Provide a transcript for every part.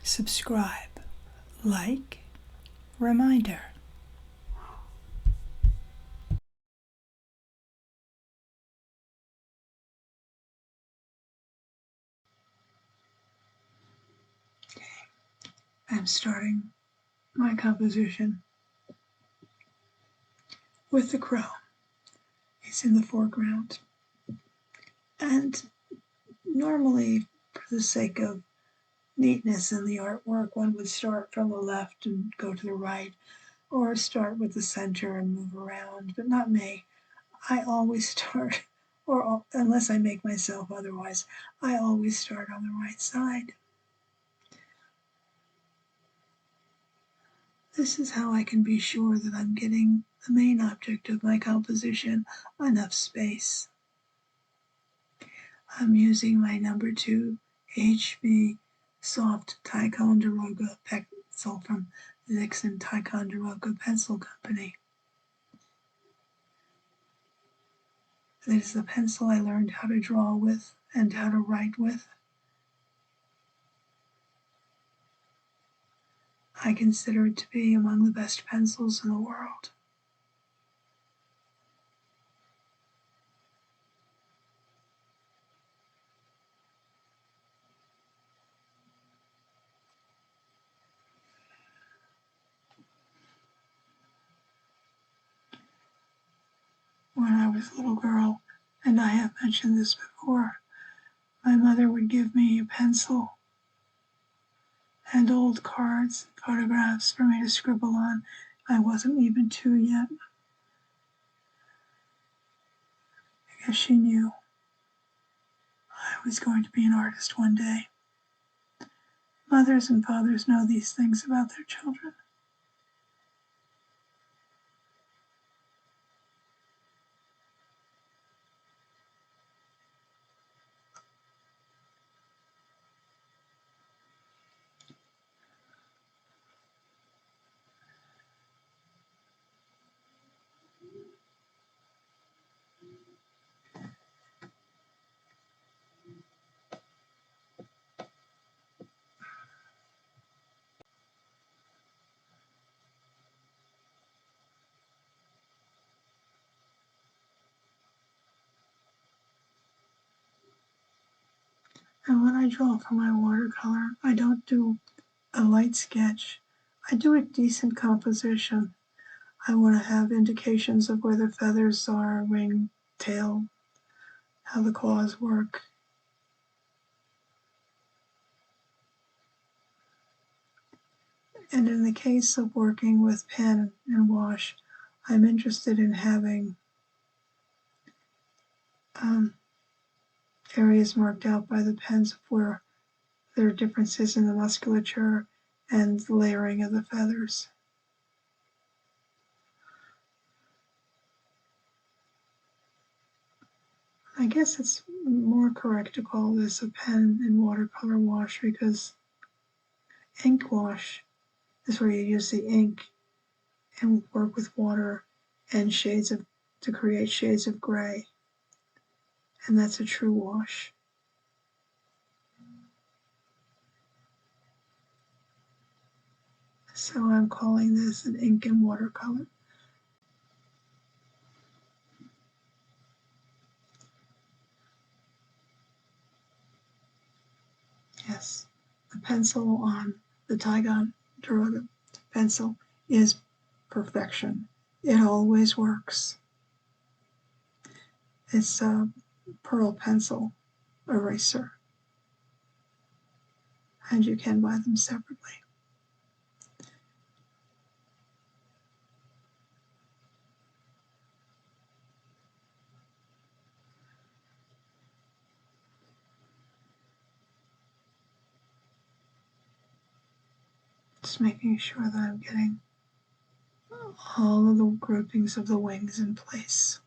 subscribe, like, reminder. I'm starting my composition with the crow. It's in the foreground. And normally, for the sake of neatness in the artwork, one would start from the left and go to the right, or start with the center and move around, but not me. I always start, or unless I make myself otherwise, I always start on the right side. This is how I can be sure that I'm getting the main object of my composition enough space. I'm using my number 2 HB Soft Ticonderoga pencil from the Dixon Ticonderoga Pencil Company. This is the pencil I learned how to draw with and how to write with. I consider it to be among the best pencils in the world. When I was a little girl, and I have mentioned this before, my mother would give me a pencil and old cards, photographs for me to scribble on. I wasn't even 2 yet, because she knew I was going to be an artist one day. Mothers and fathers know these things about their children. And when I draw for my watercolor, I don't do a light sketch. I do a decent composition. I want to have indications of where the feathers are, wing, tail, how the claws work. And in the case of working with pen and wash, I'm interested in having areas marked out by the pens of where there are differences in the musculature and the layering of the feathers. I guess it's more correct to call this a pen and watercolor wash, because ink wash is where you use the ink and work with water and to create shades of gray. And that's a true wash. So I'm calling this an ink and watercolor. Yes, the pencil on the Ticonderoga pencil is perfection. It always works. It's a pearl pencil eraser, and you can buy them separately. Just making sure that I'm getting all of the groupings of the wings in place.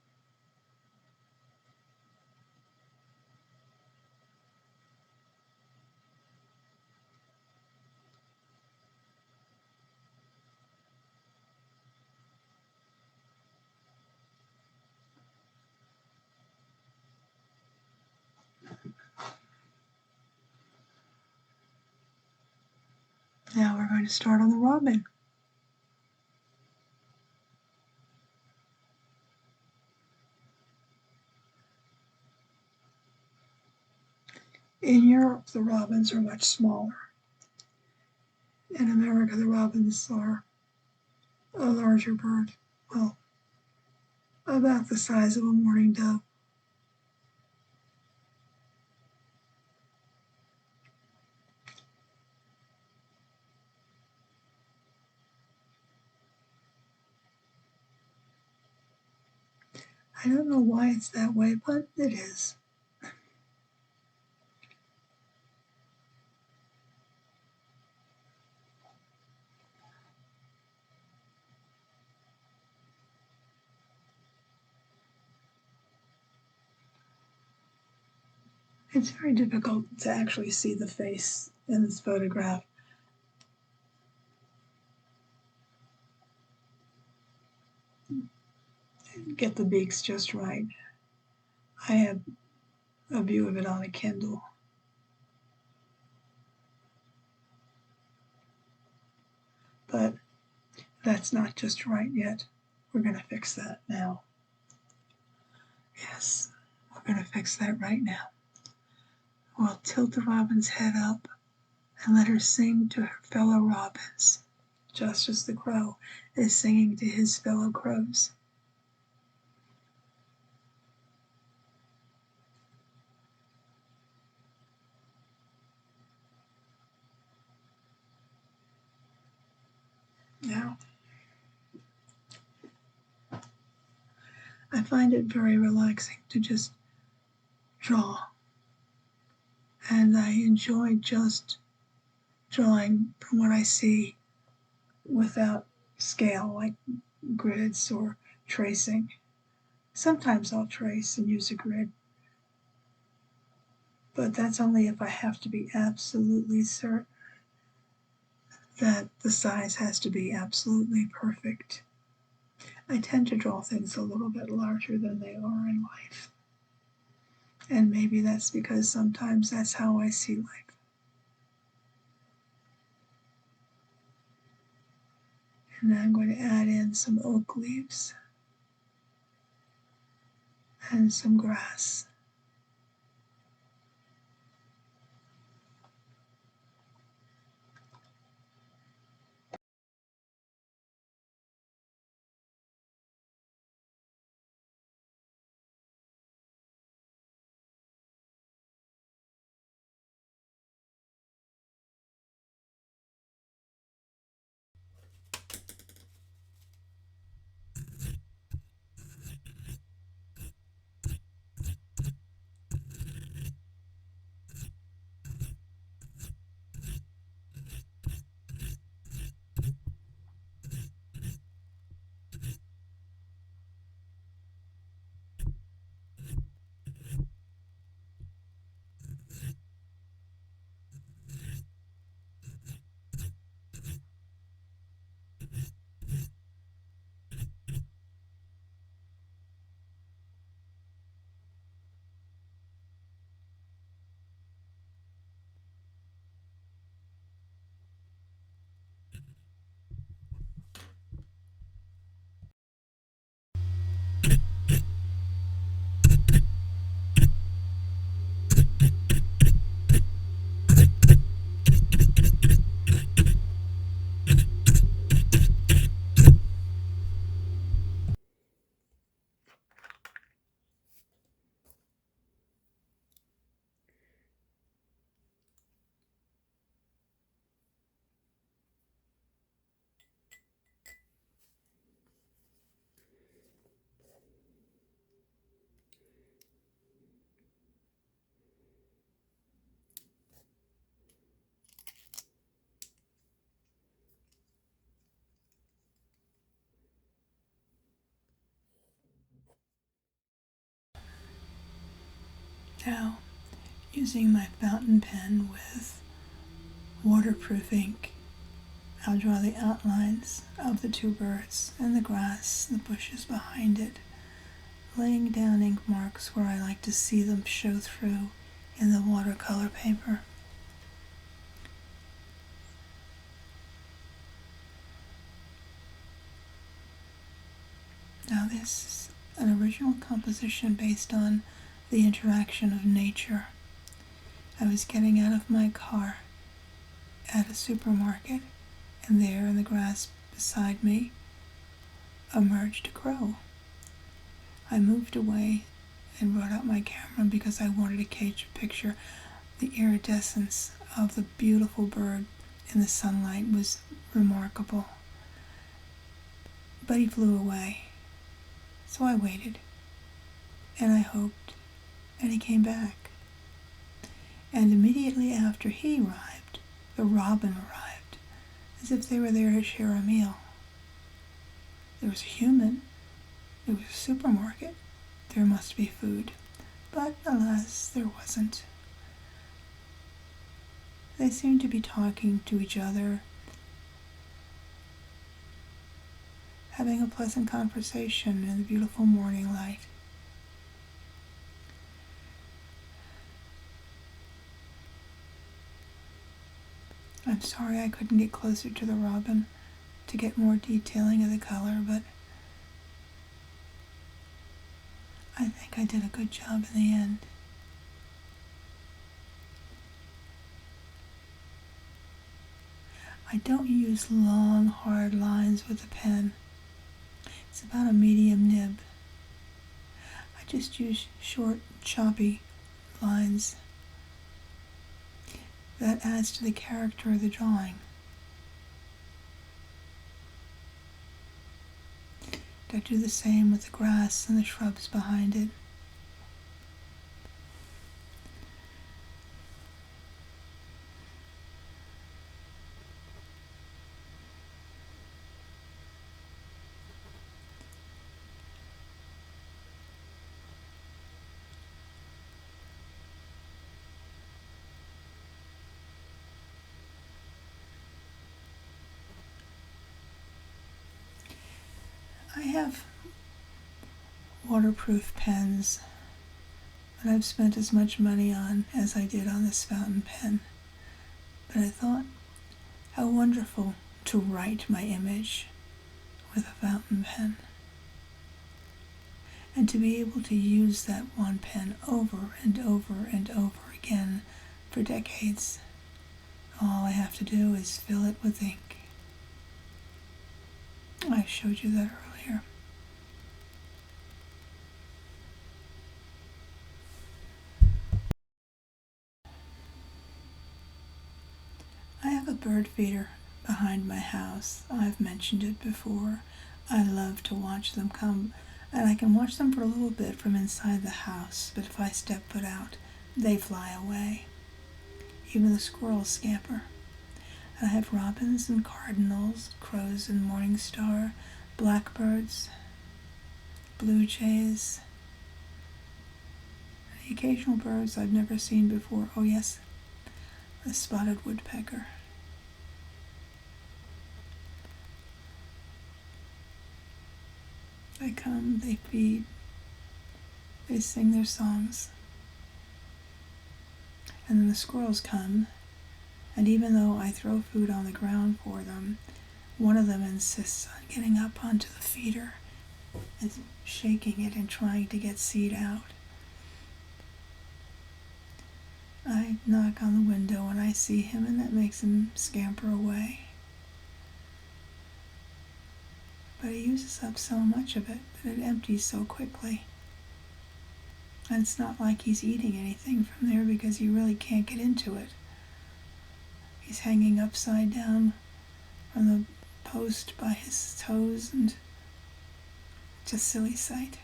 Now we're going to start on the robin. In Europe, the robins are much smaller. In America, the robins are a larger bird, well, about the size of a mourning dove. I don't know why it's that way, but it is. It's very difficult to actually see the face in this photograph. Get the beaks just right. I have a view of it on a Kindle. But that's not just right yet. We're going to fix that now. Yes, we're going to fix that right now. We'll tilt the robin's head up and let her sing to her fellow robins, just as the crow is singing to his fellow crows. Now, I find it very relaxing to just draw, and I enjoy just drawing from what I see without scale, like grids or tracing. Sometimes I'll trace and use a grid, but that's only if I have to be absolutely certain that the size has to be absolutely perfect. I tend to draw things a little bit larger than they are in life. And maybe that's because sometimes that's how I see life. And now I'm going to add in some oak leaves and some grass. Now, using my fountain pen with waterproof ink, I'll draw the outlines of the two birds and the grass, the bushes behind it, laying down ink marks where I like to see them show through in the watercolor paper. this is an original composition based on the interaction of nature. I was getting out of my car at a supermarket, and there in the grass beside me emerged a crow. I moved away and brought out my camera because I wanted to picture the iridescence of the beautiful bird in the sunlight was remarkable. But he flew away, so I waited, and I hoped, and he came back. And immediately after he arrived, the robin arrived, as if they were there to share a meal. There was a human, there was a supermarket, there must be food, but alas, there wasn't. They seemed to be talking to each other, having a pleasant conversation in the beautiful morning light. I'm sorry I couldn't get closer to the robin to get more detailing of the color, but I think I did a good job in the end. I don't use long, hard lines with a pen. It's about a medium nib. I just use short, choppy lines. That adds to the character of the drawing. I do the same with the grass and the shrubs behind it. I have waterproof pens that I've spent as much money on as I did on this fountain pen. But I thought, how wonderful to write my image with a fountain pen. And to be able to use that one pen over and over and over again for decades. All I have to do is fill it with ink. I showed you that earlier. I have a bird feeder behind my house. I've mentioned it before. I love to watch them come, and I can watch them for a little bit from inside the house, but if I step foot out, they fly away. Even the squirrels scamper. And I have robins and cardinals, crows and morning star, blackbirds, blue jays, the occasional birds I've never seen before. Oh yes, the spotted woodpecker. They come, they feed, they sing their songs. And then the squirrels come, and even though I throw food on the ground for them, one of them insists on getting up onto the feeder and shaking it and trying to get seed out. I knock on the window and I see him, and that makes him scamper away. But he uses up so much of it that it empties so quickly. And it's not like he's eating anything from there because he really can't get into it. He's hanging upside down on the post by his toes, and it's a silly sight.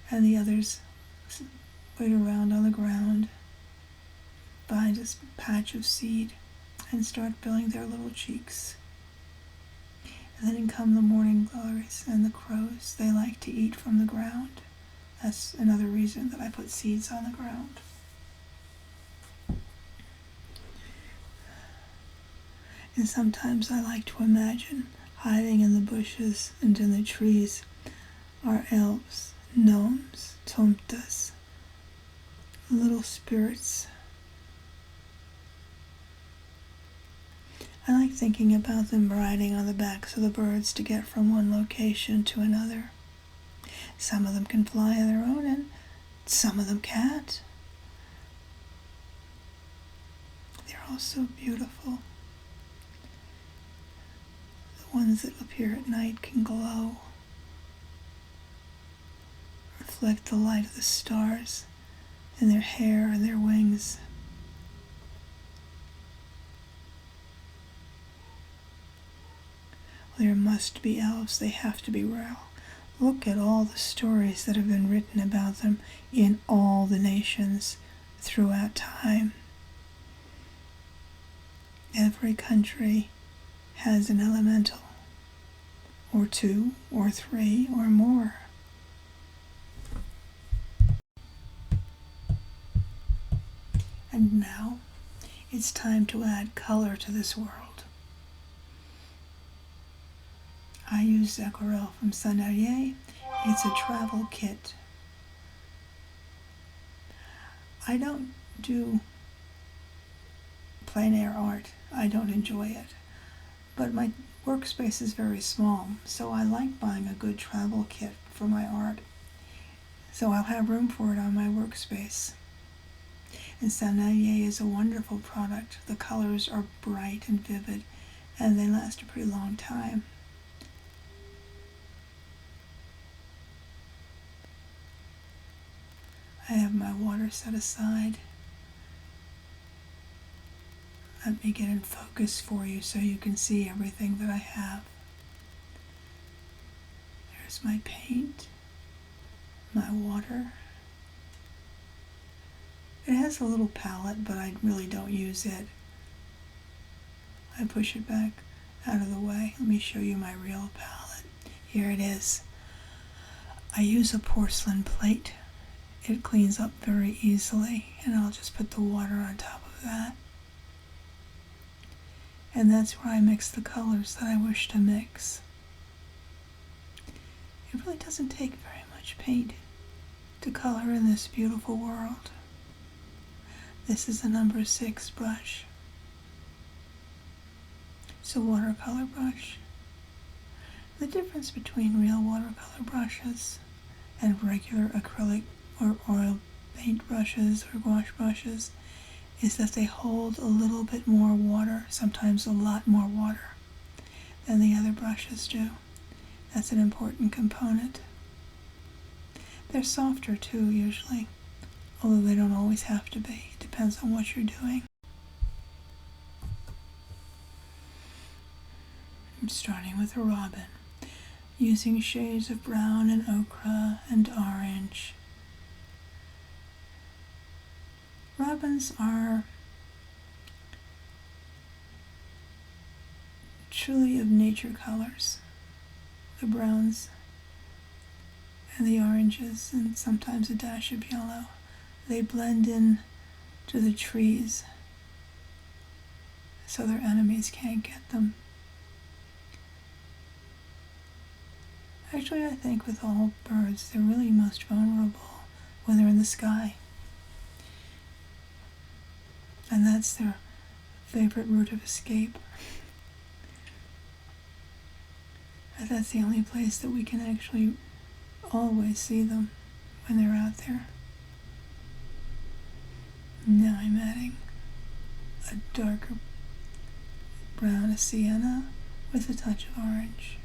And the others wait around on the ground, find a patch of seed, and start filling their little cheeks. And then in come the morning glories and the crows. They like to eat from the ground. That's another reason that I put seeds on the ground. And sometimes I like to imagine hiding in the bushes and in the trees are elves, gnomes, tomtas, little spirits. I like thinking about them riding on the backs of the birds to get from one location to another. Some of them can fly on their own and some of them can't. They're all so beautiful. The ones that appear at night can glow, reflect the light of the stars in their hair and their wings. There must be elves, they have to be real. Look at all the stories that have been written about them in all the nations throughout time. Every country has an elemental, or two, or three, or more. And now, it's time to add color to this world. I use aquarelle from Sennelier. It's a travel kit. I don't do plein air art. I don't enjoy it. But my workspace is very small, so I like buying a good travel kit for my art. So I'll have room for it on my workspace. And Sennelier is a wonderful product. The colors are bright and vivid, and they last a pretty long time. I have my water set aside. Let me get in focus for you so you can see everything that I have. There's my paint, my water. It has a little palette, but I really don't use it. I push it back out of the way. Let me show you my real palette. Here it is. I use a porcelain plate. It cleans up very easily, and I'll just put the water on top of that. And that's where I mix the colors that I wish to mix. It really doesn't take very much paint to color in this beautiful world. This is a number 6 brush. It's a watercolor brush. The difference between real watercolor brushes and regular acrylic or oil paint brushes or gouache brushes is that they hold a little bit more water, sometimes a lot more water, than the other brushes do. That's an important component. They're softer too, usually, although they don't always have to be. It depends on what you're doing. I'm starting with a robin, using shades of brown and ochre and orange. Robins are truly of nature colors. The browns and the oranges and sometimes a dash of yellow. They blend in to the trees so their enemies can't get them. Actually, I think with all birds, they're really most vulnerable when they're in the sky. And that's their favorite route of escape. And that's the only place that we can actually always see them when they're out there. Now I'm adding a darker brown, a sienna, with a touch of orange.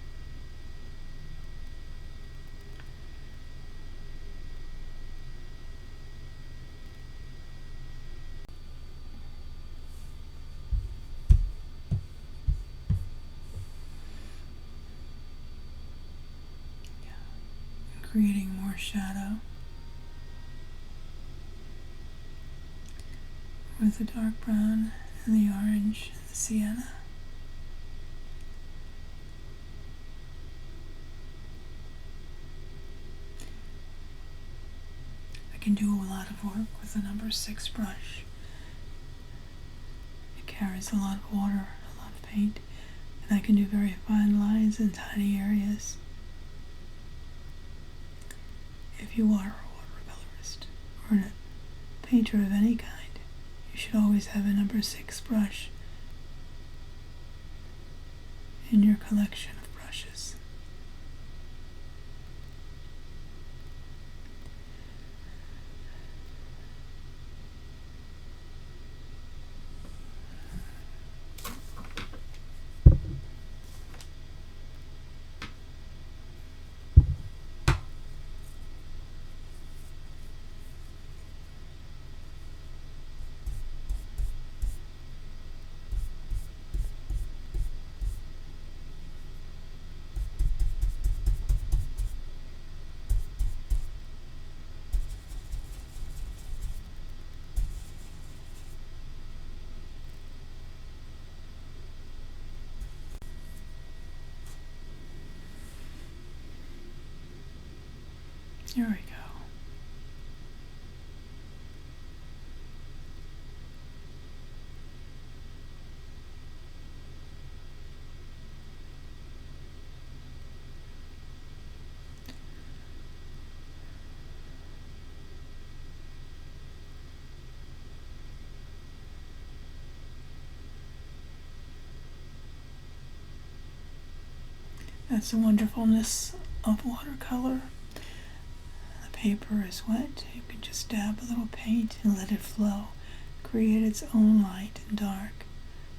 Creating more shadow with the dark brown and the orange and the sienna. I can do a lot of work with the number 6 brush. It carries a lot of water, a lot of paint, and I can do very fine lines in tiny areas. If you are a watercolorist or a painter of any kind, you should always have a number 6 brush in your collection of brushes. There we go. That's the wonderfulness of watercolor. The paper is wet. You can just dab a little paint and let it flow. Create its own light and dark.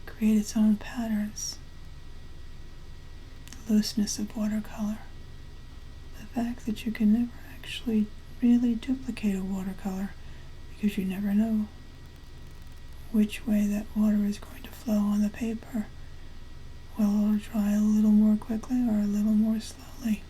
Create its own patterns. The looseness of watercolor. The fact that you can never actually really duplicate a watercolor because you never know which way that water is going to flow on the paper. Well, it'll dry a little more quickly or a little more slowly.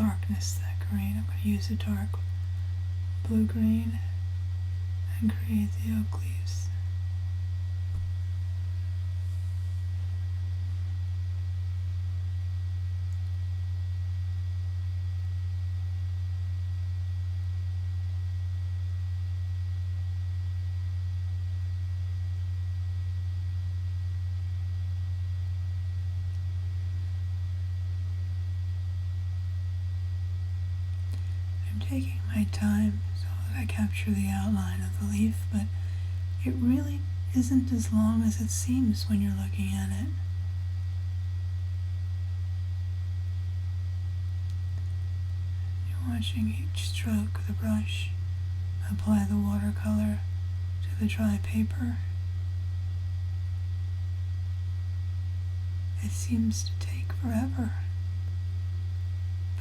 darkness, that green. I'm going to use a dark blue-green and create the oak leaves. I'm taking my time so that I capture the outline of the leaf, but it really isn't as long as it seems when you're looking at it. You're watching each stroke of the brush apply the watercolor to the dry paper. It seems to take forever,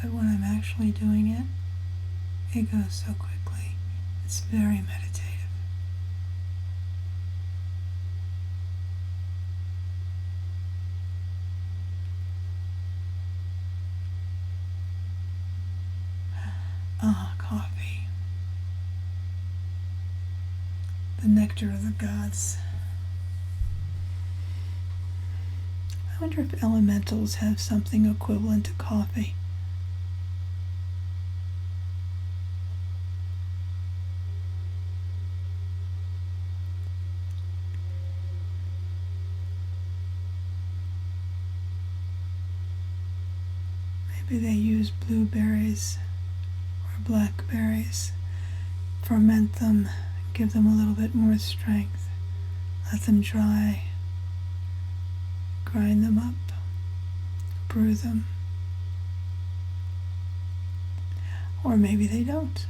but when I'm actually doing it, it goes so quickly. It's very meditative. Ah, coffee. The nectar of the gods. I wonder if elementals have something equivalent to coffee. Maybe they use blueberries or blackberries, ferment them, give them a little bit more strength, let them dry, grind them up, brew them. Or maybe they don't.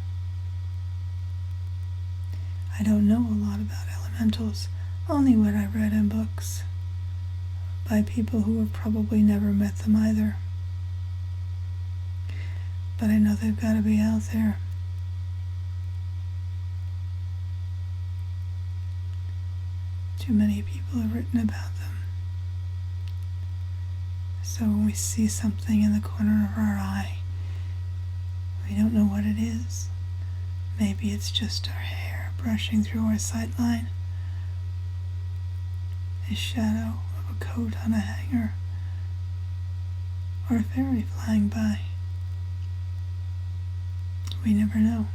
I don't know a lot about elementals, only what I read in books by people who have probably never met them either. But I know they've got to be out there. Too many people have written about them. So when we see something in the corner of our eye, we don't know what it is. Maybe it's just our hair brushing through our sight line, a shadow of a coat on a hanger, or a fairy flying by. We never know.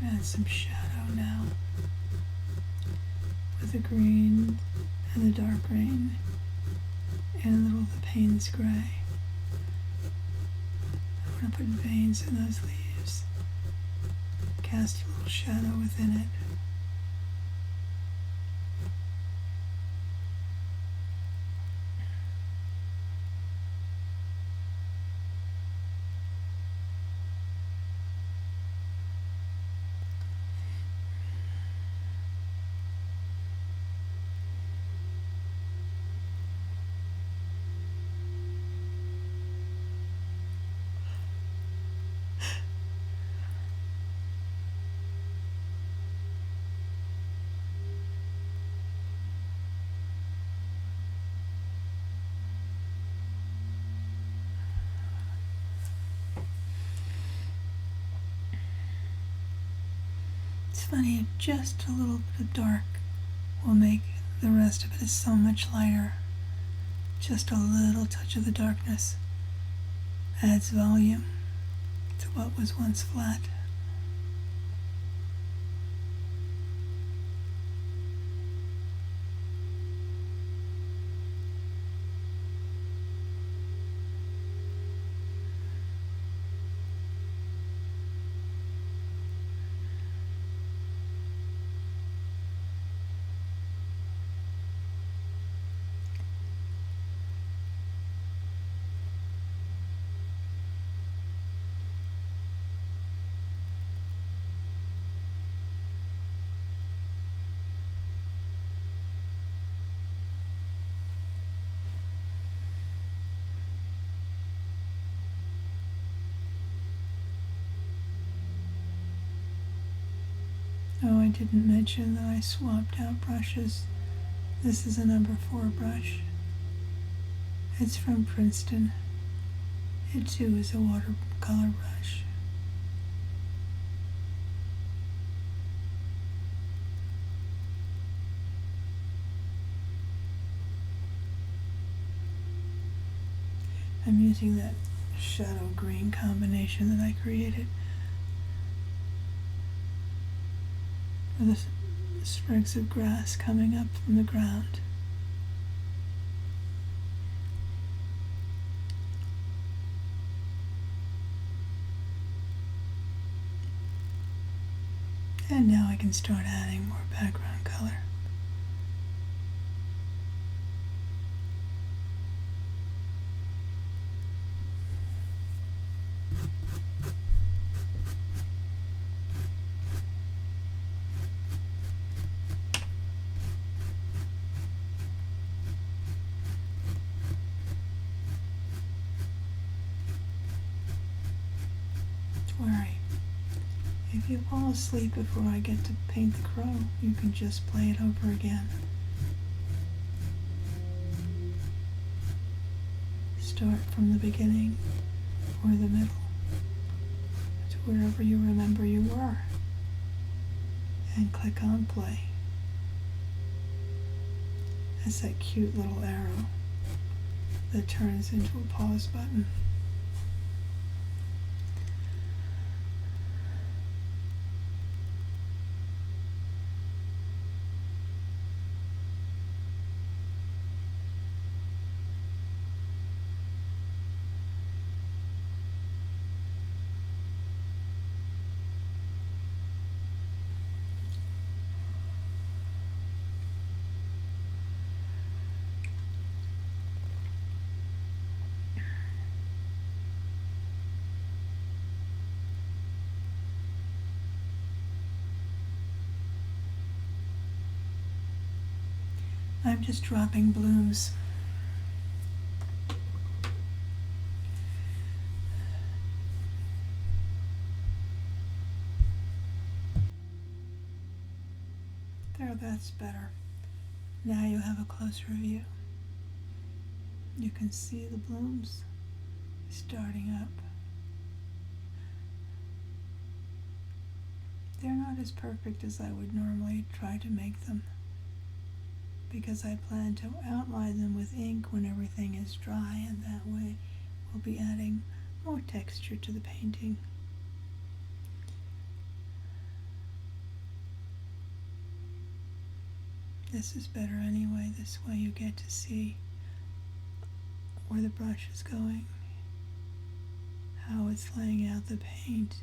Add some shadow now with the green and the dark green and a little of the Payne's gray. I want to put veins in those leaves, cast a little shadow within it. funny, just a little bit of dark will make the rest of it is so much lighter. Just a little touch of the darkness adds volume to what was once flat. Oh, I didn't mention that I swapped out brushes. This is a number 4 brush. It's from Princeton. It too is a watercolor brush. I'm using that shadow green combination that I created for the sprigs of grass coming up from the ground. And now I can start adding more background color. Don't worry. If you fall asleep before I get to paint the crow, you can just play it over again. Start from the beginning or the middle to wherever you remember you were and click on play. That's that cute little arrow that turns into a pause button. I'm just dropping blooms. There, that's better. Now you have a closer view. You can see the blooms starting up. They're not as perfect as I would normally try to make them, because I plan to outline them with ink when everything is dry, and that way we'll be adding more texture to the painting. This is better anyway. This way you get to see where the brush is going, how it's laying out the paint.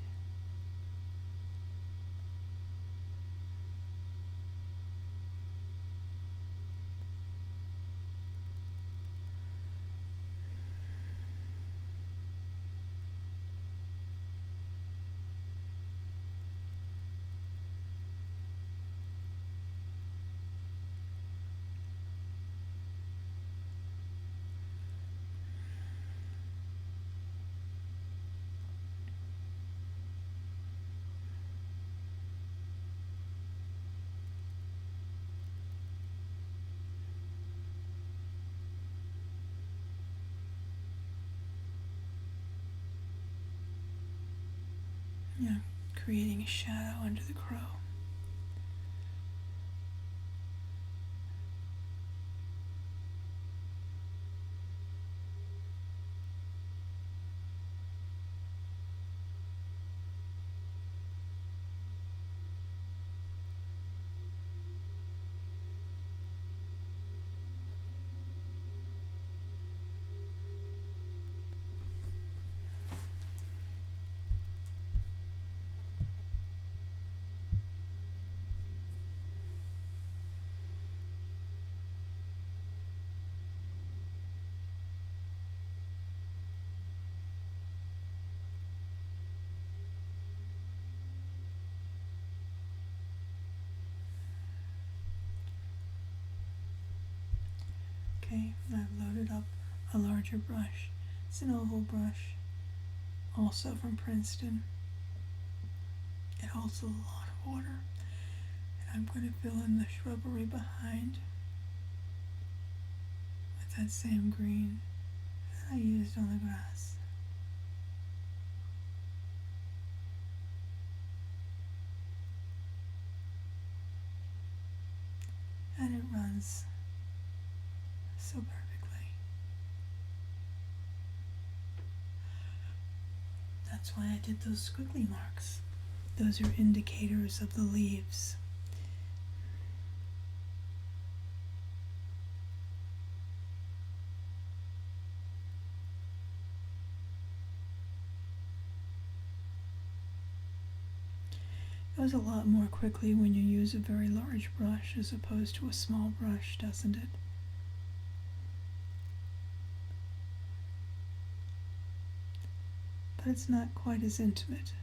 Yeah, creating a shadow under the crow. Okay, I've loaded up a larger brush. It's an oval brush, also from Princeton. It holds a lot of water. And I'm going to fill in the shrubbery behind with that same green that I used on the grass. And it runs so perfectly. That's why I did those squiggly marks. Those are indicators of the leaves. It goes a lot more quickly when you use a very large brush as opposed to a small brush, doesn't it? But it's not quite as intimate.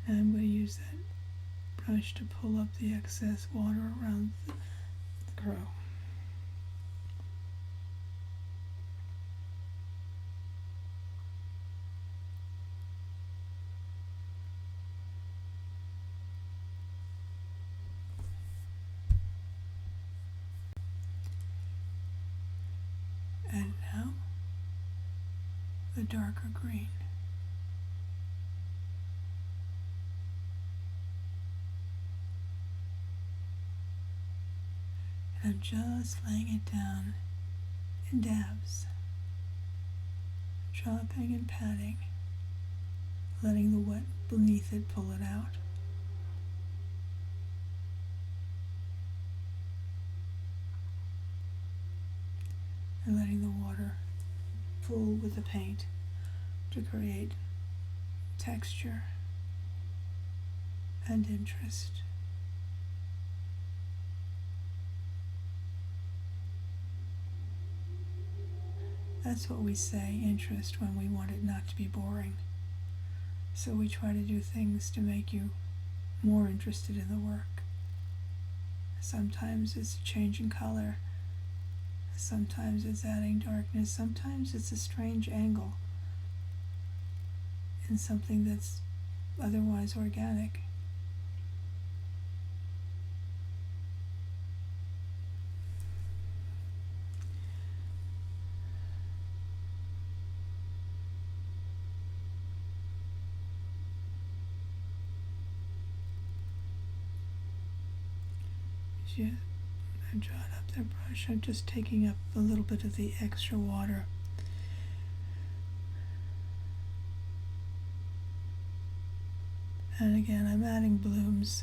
And I'm going to use that brush to pull up the excess water around the crow. And now, the darker green. And I'm just laying it down in dabs, dropping and patting, letting the wet beneath it pull it out. And letting the water pull with the paint to create texture and interest. That's what we say, interest, when we want it not to be boring. So we try to do things to make you more interested in the work. Sometimes it's a change in color. Sometimes it's adding darkness. Sometimes it's a strange angle in something that's otherwise organic. Yeah, I draw it up their brush. I'm just taking up a little bit of the extra water. And again, I'm adding blooms.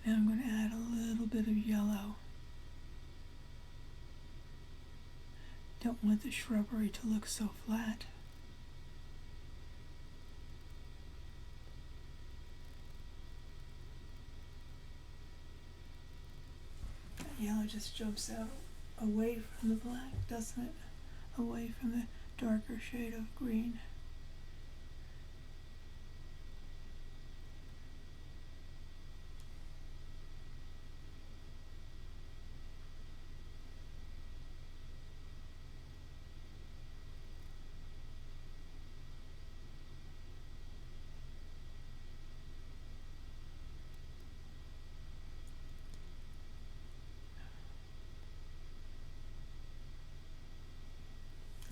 Now I'm going to add a little bit of yellow. Don't want the shrubbery to look so flat. That yellow just jumps out away from the black, doesn't it? Away from the darker shade of green.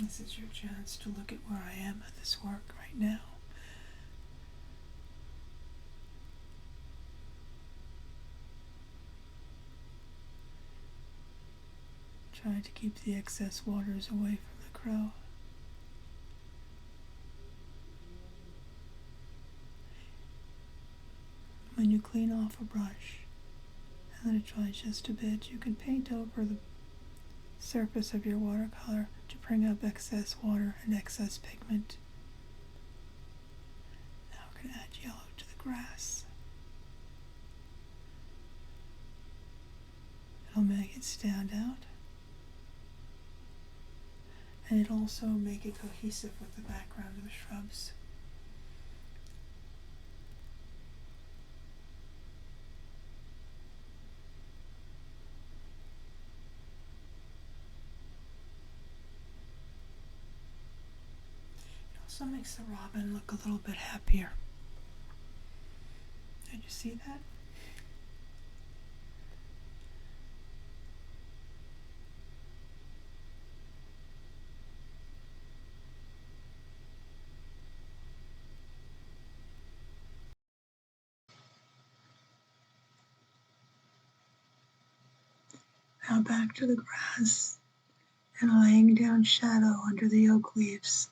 This is your chance to look at where I am at this work right now. Try to keep the excess waters away from the crow. When you clean off a brush and let it dry just a bit, you can paint over the surface of your watercolor to bring up excess water and excess pigment. Now we're going to add yellow grass. It'll make it stand out, and it'll also make it cohesive with the background of the shrubs. It also makes the robin look a little bit happier. Did you see that? Now back to the grass and laying down shadow under the oak leaves.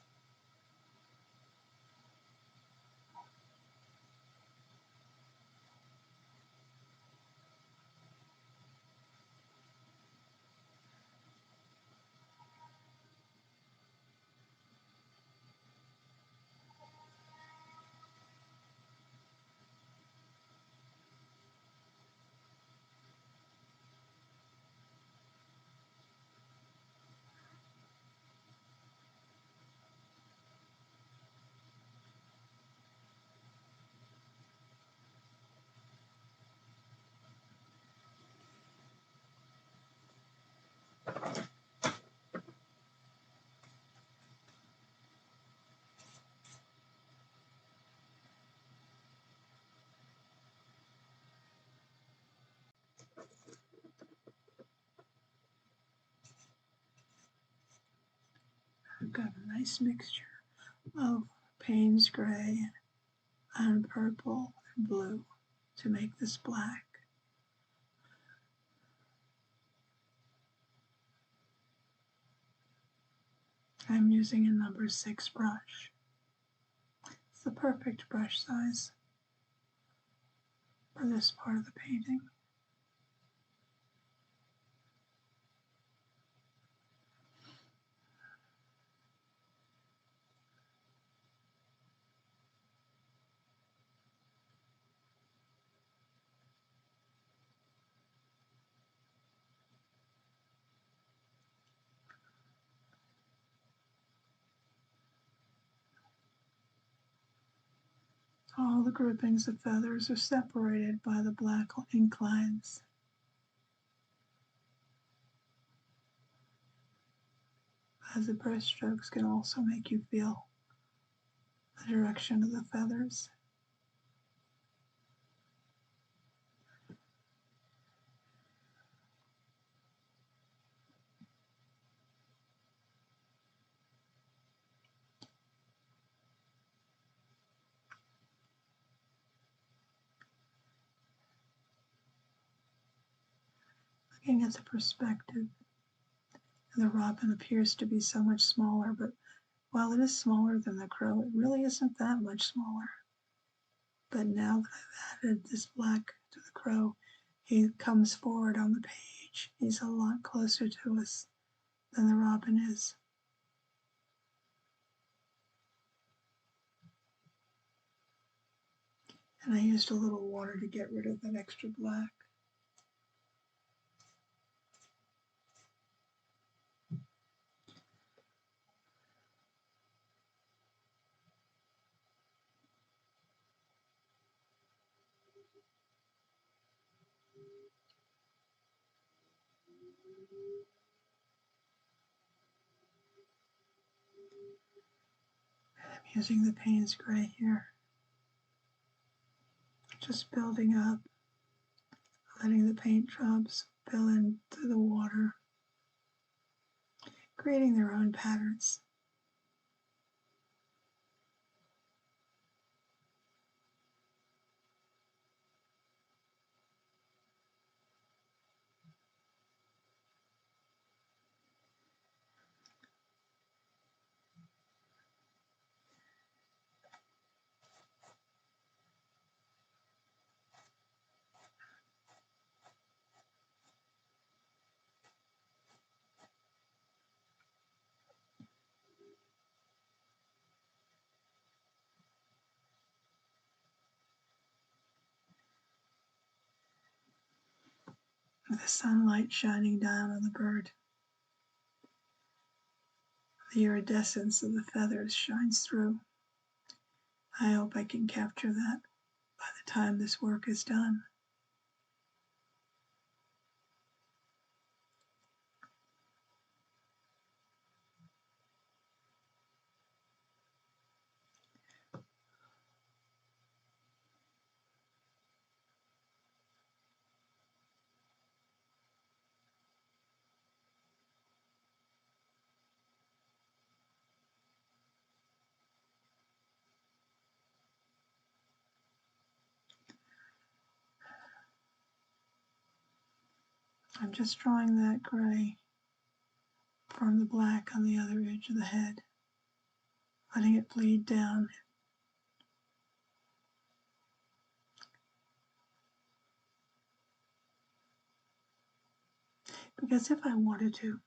I've got a nice mixture of Payne's gray and purple and blue to make this black. I'm using a number 6 brush. It's the perfect brush size for this part of the painting. All the groupings of feathers are separated by the black ink lines. As the brush strokes can also make you feel the direction of the feathers. Looking at the perspective, the robin appears to be so much smaller, but while it is smaller than the crow, it really isn't that much smaller. But now that I've added this black to the crow, he comes forward on the page. He's a lot closer to us than the robin is. And I used a little water to get rid of that extra black. I'm using the Payne's gray here. Just building up, letting the paint drops fill into the water, creating their own patterns. with the sunlight shining down on the bird. The iridescence of the feathers shines through. I hope I can capture that by the time this work is done. I'm just drawing that gray from the black on the other edge of the head, letting it bleed down. Because if I wanted to,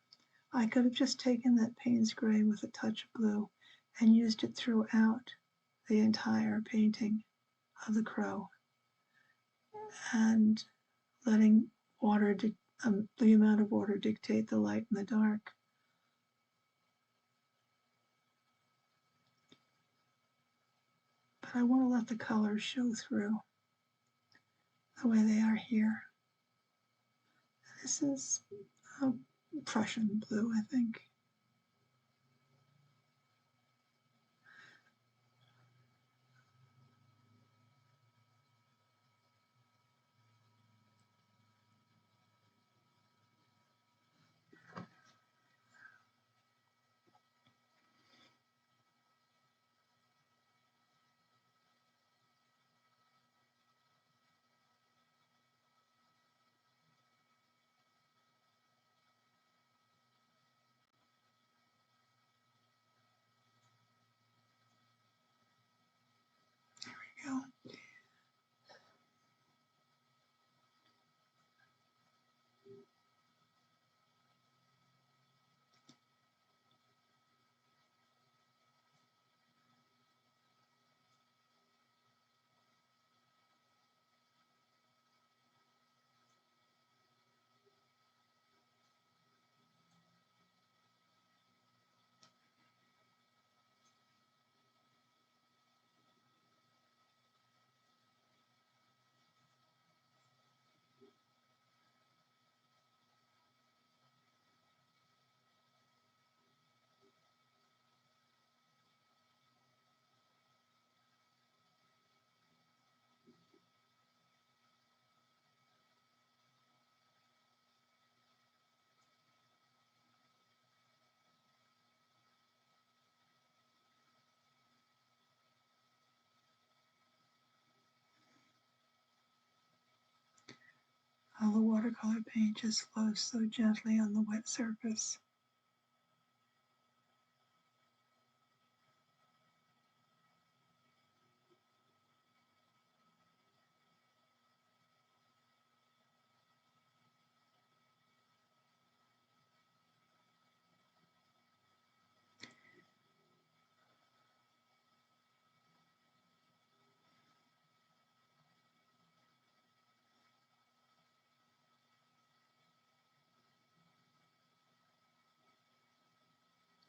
I could have just taken that Payne's gray with a touch of blue and used it throughout the entire painting of the crow, and letting the amount of water dictate the light and the dark. But I want to let the colors show through the way they are here. This is a Prussian blue, I think. There we go. How the watercolor paint just flows so gently on the wet surface.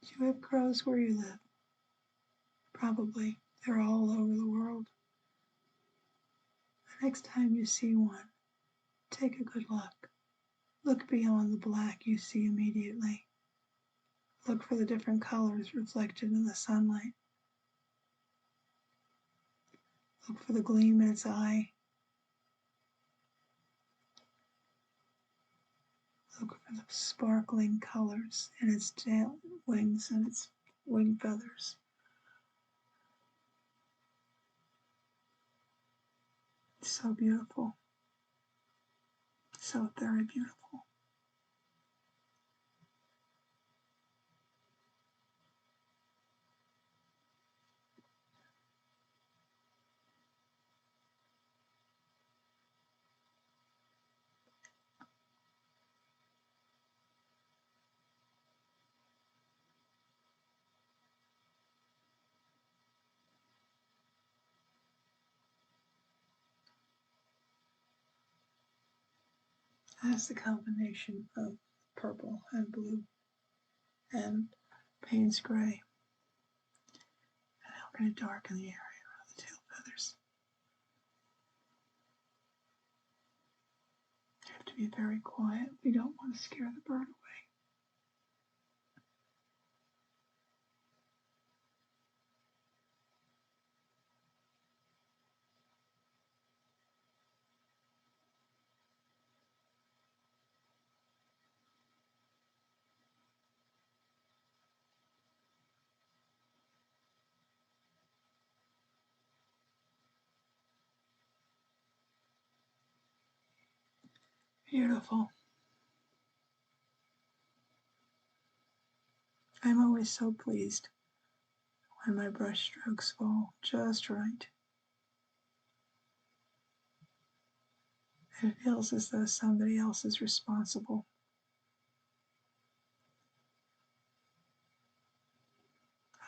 Do you have crows where you live? Probably. They're all over the world. The next time you see one, take a good look. Look beyond the black you see immediately. Look for the different colors reflected in the sunlight. Look for the gleam in its eye. Look for the sparkling colors in its tail, wings, and its wing feathers. It's so beautiful. So very beautiful. That's the combination of purple and blue and Payne's gray. And now we're going to darken the area around the tail feathers. You have to be very quiet. We don't want to scare the bird away. Beautiful. I'm always so pleased when my brush strokes fall just right. It feels as though somebody else is responsible.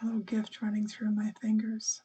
A little gift running through my fingers.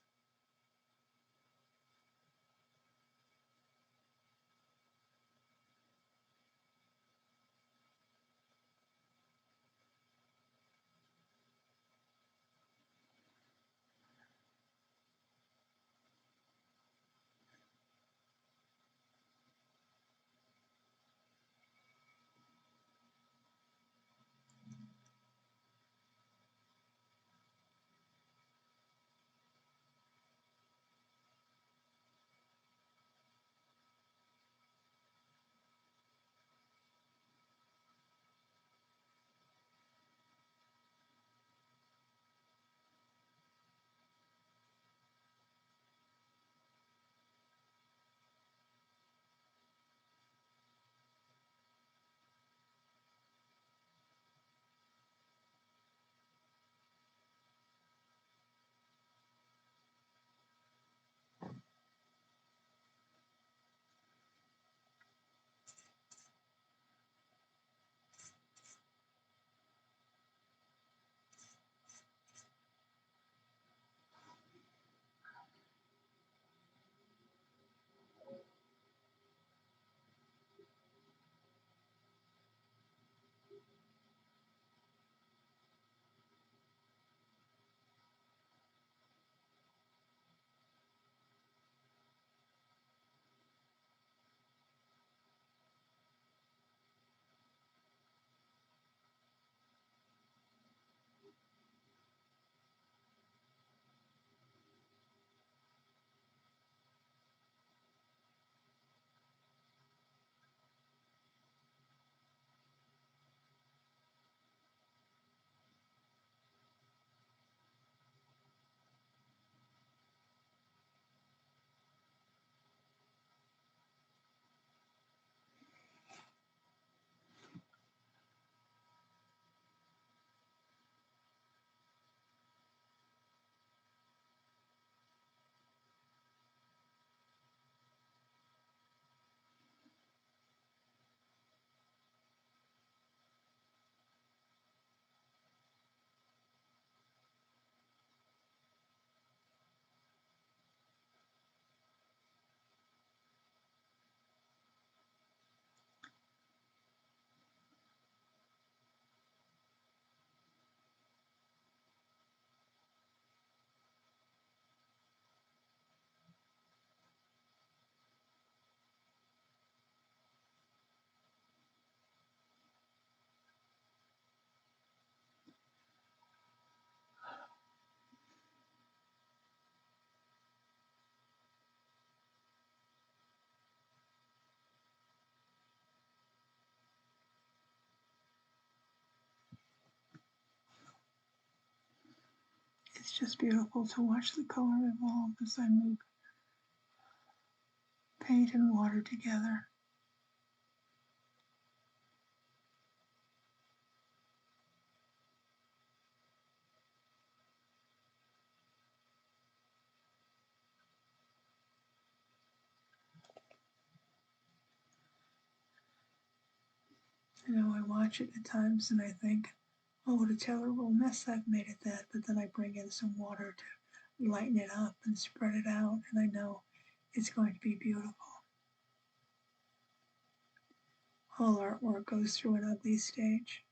It's just beautiful to watch the color evolve as I move paint and water together. I watch it at times and I think, oh, what a terrible mess I've made at that. But then I bring in some water to lighten it up and spread it out, and I know it's going to be beautiful. All artwork goes through an ugly stage.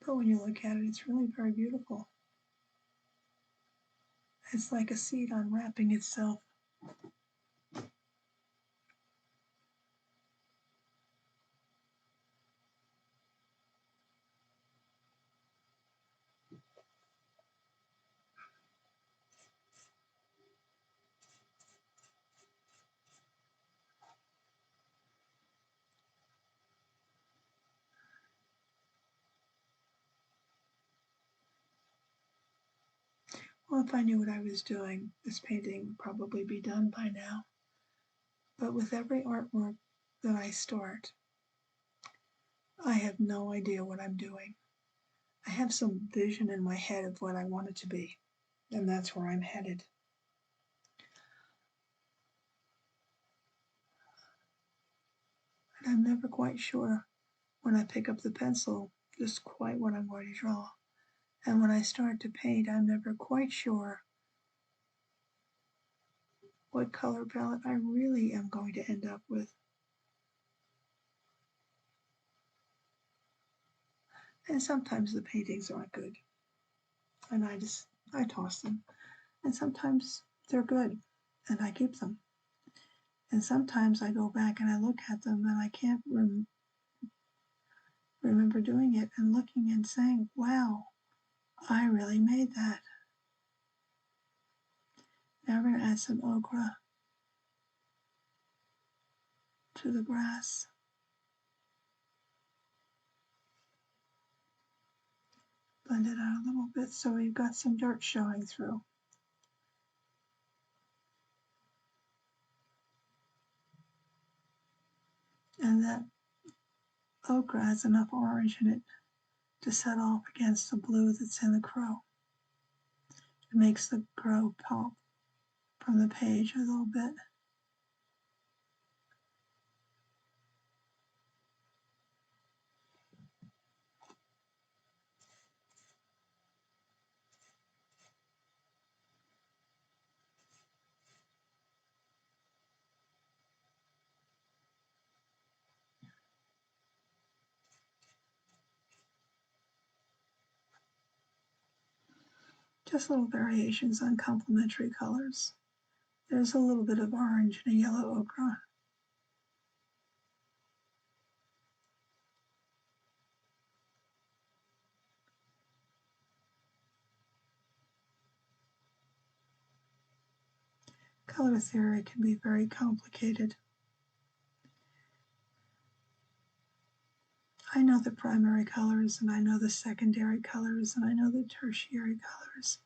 But when you look at it, it's really very beautiful. It's like a seed unwrapping itself. Well, if I knew what I was doing, this painting would probably be done by now. But with every artwork that I start, I have no idea what I'm doing. I have some vision in my head of what I want it to be, and that's where I'm headed. And I'm never quite sure when I pick up the pencil just quite what I'm going to draw. And when I start to paint, I'm never quite sure what color palette I really am going to end up with. And sometimes the paintings aren't good, and I toss them. And sometimes they're good, and I keep them. And sometimes I go back and I look at them and I can't remember doing it and looking and saying, wow, I really made that. Now we're going to add some ochre to the grass. Blend it out a little bit so we've got some dirt showing through. And that ochre has enough orange in it to set off against the blue that's in the crow. It makes the crow pop from the page a little bit. Just little variations on complementary colors. There's a little bit of orange and a yellow ochre. Color theory can be very complicated. I know the primary colors, and I know the secondary colors, and I know the tertiary colors.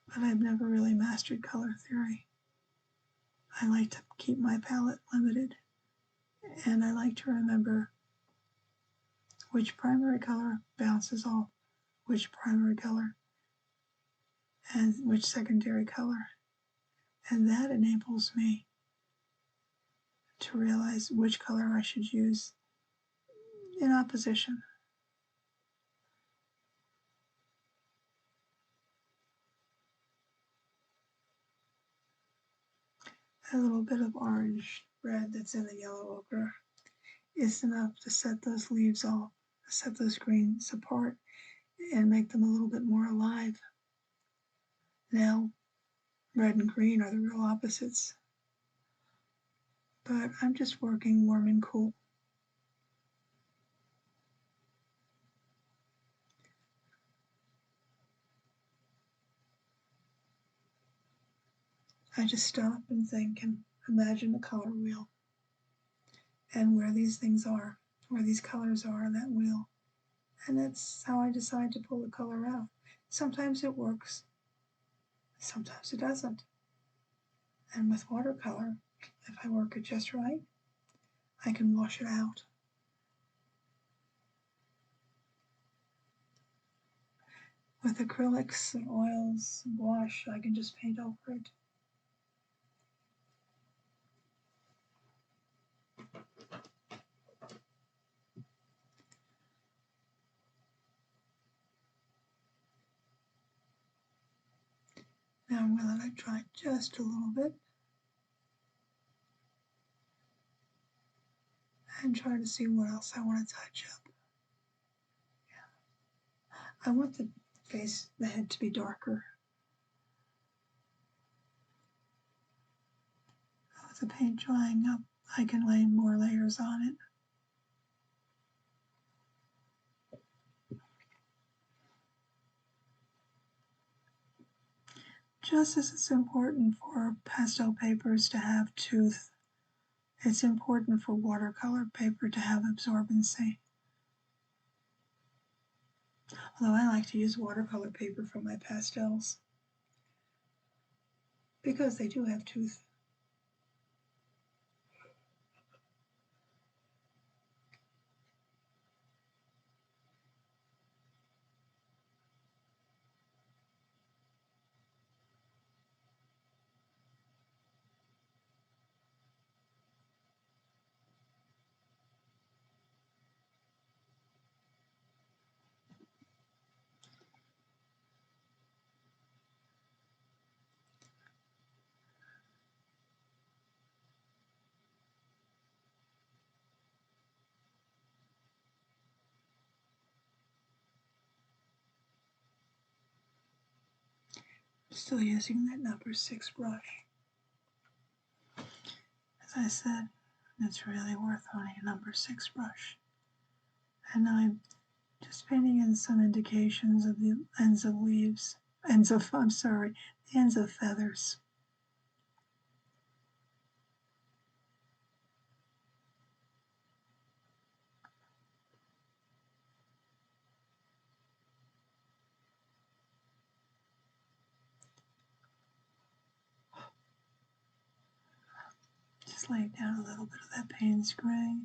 But I've never really mastered color theory. I like to keep my palette limited, and I like to remember which primary color bounces off which primary color and which secondary color. And that enables me to realize which color I should use in opposition. A little bit of orange red that's in the yellow ochre is enough to set those leaves off, set those greens apart, and make them a little bit more alive. Now, red and green are the real opposites, but I'm just working warm and cool. I just stop and think and imagine a color wheel and where these things are, where these colors are on that wheel. And that's how I decide to pull the color out. Sometimes it works, sometimes it doesn't. And with watercolor, if I work it just right, I can wash it out. With acrylics and oils and wash, I can just paint over it. Now I'm going to let it dry just a little bit and try to see what else I want to touch up. I want the head to be darker. With the paint drying up, I can lay more layers on it. Just as it's important for pastel papers to have tooth, it's important for watercolor paper to have absorbency. Although I like to use watercolor paper for my pastels because they do have tooth. Still using that number 6 brush. As I said, it's really worth owning a number 6 brush. And now I'm just painting in some indications of the ends of leaves, the ends of feathers. Just lay down a little bit of that Payne's gray.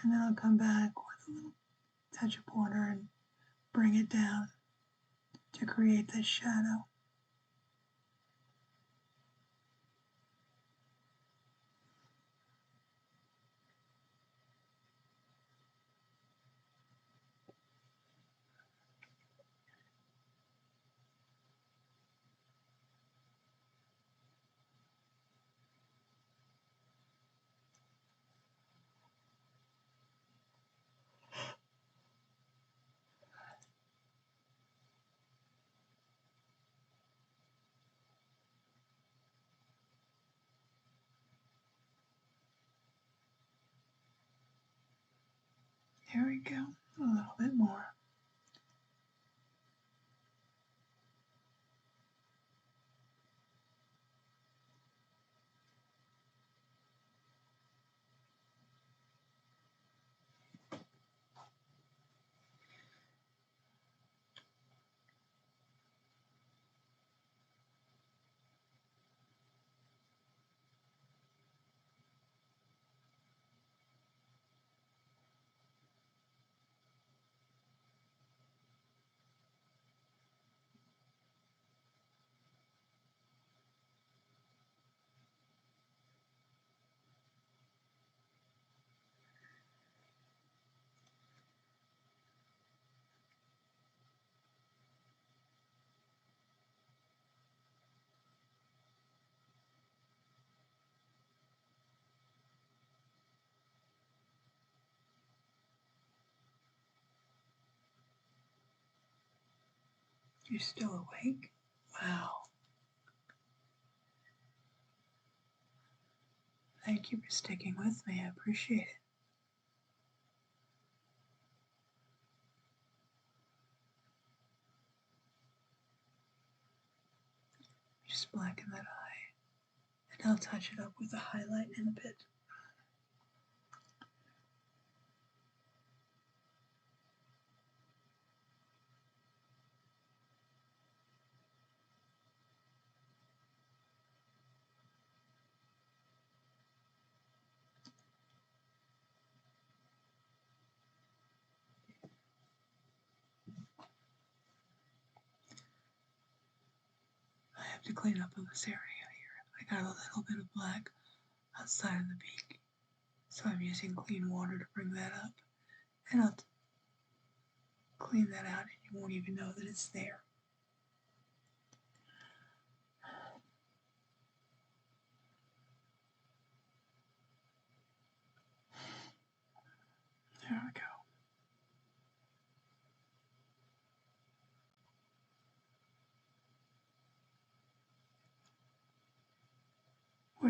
And then I'll come back with a little touch of water and bring it down to create this shadow. There we go, a little bit more. You're still awake? Wow. Thank you for sticking with me. I appreciate it. Just blacken that eye, and I'll touch it up with a highlight in a bit. I have to clean up in this area here. I got a little bit of black outside of the beak, so I'm using clean water to bring that up, and I'll clean that out and you won't even know that it's there.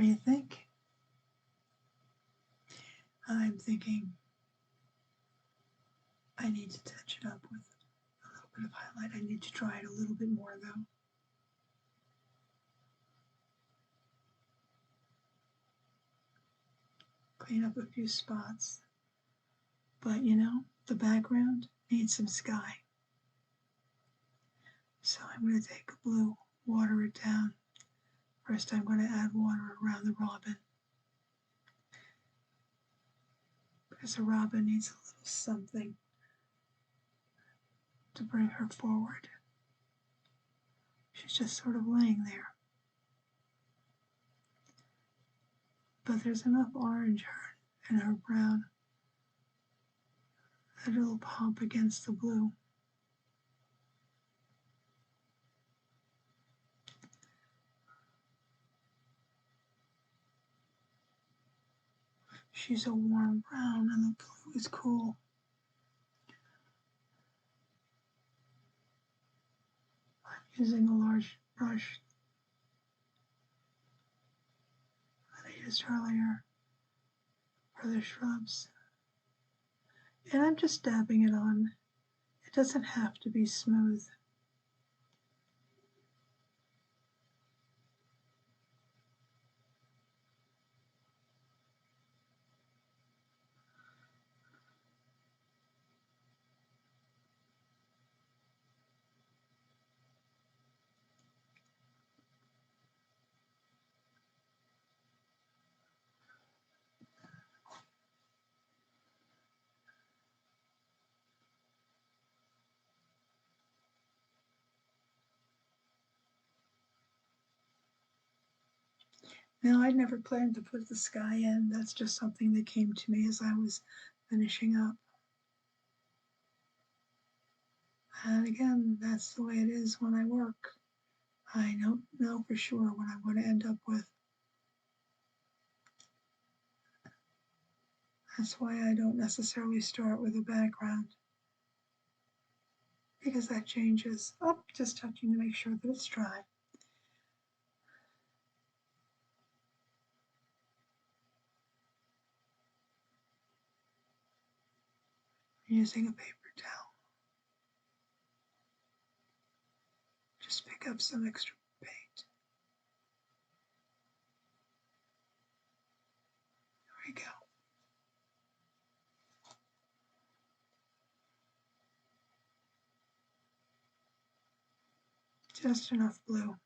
What do you think? I'm thinking I need to touch it up with a little bit of highlight. I need to try it a little bit more though. Clean up a few spots. But you know, the background needs some sky. So I'm going to take a blue, water it down. First I'm going to add water around the robin, because the robin needs a little something to bring her forward. She's just sort of laying there. But there's enough orange in her brown that it'll pop against the blue. She's a warm brown and the blue is cool. I'm using a large brush that I used earlier for the shrubs. And I'm just dabbing it on. It doesn't have to be smooth. Now, I'd never planned to put the sky in. That's just something that came to me as I was finishing up. And again, that's the way it is when I work. I don't know for sure what I'm going to end up with. That's why I don't necessarily start with a background, because that changes. Oh, just touching to make sure that it's dry. Using a paper towel. Just pick up some extra paint. There we go. Just enough blue.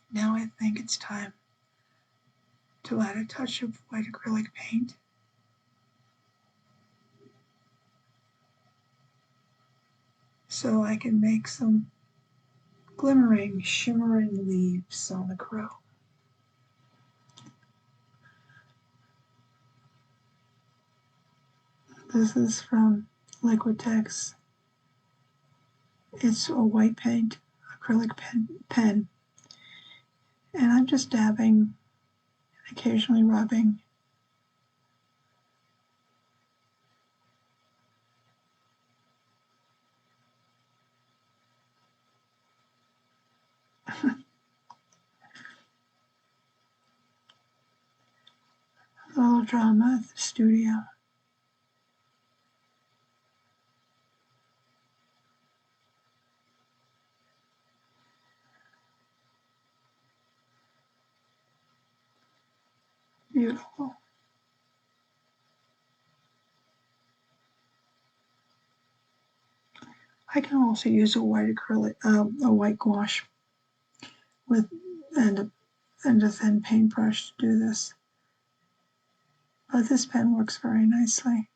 Now I think it's time to add a touch of white acrylic paint. So I can make some glimmering, shimmering leaves on the crow. This is from Liquitex. It's a white paint, acrylic pen. And I'm just dabbing, occasionally rubbing. A little drama at the studio. Beautiful. I can also use a white acrylic, a white gouache with and a thin paintbrush to do this. But this pen works very nicely.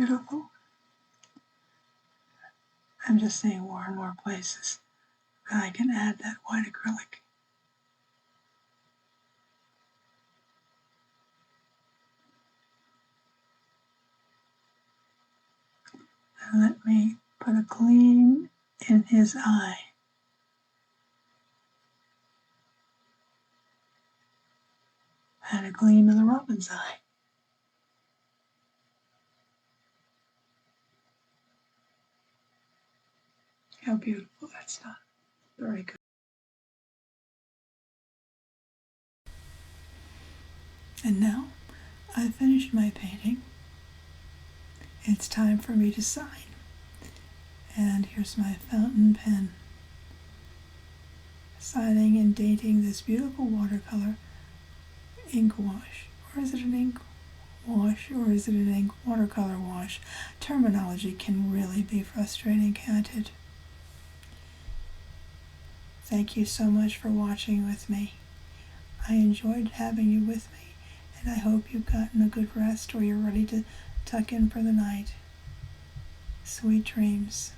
beautiful? I'm just seeing more and more places that I can add that white acrylic. And let me put a gleam in his eye. And a gleam in the robin's eye. How beautiful that's done. Very good. And now I've finished my painting. It's time for me to sign. And here's my fountain pen. Signing and dating this beautiful watercolor ink wash. Or is it an ink wash or is it an ink watercolor wash? Terminology can really be frustrating, can't it? Thank you so much for watching with me. I enjoyed having you with me, and I hope you've gotten a good rest or you're ready to tuck in for the night. Sweet dreams.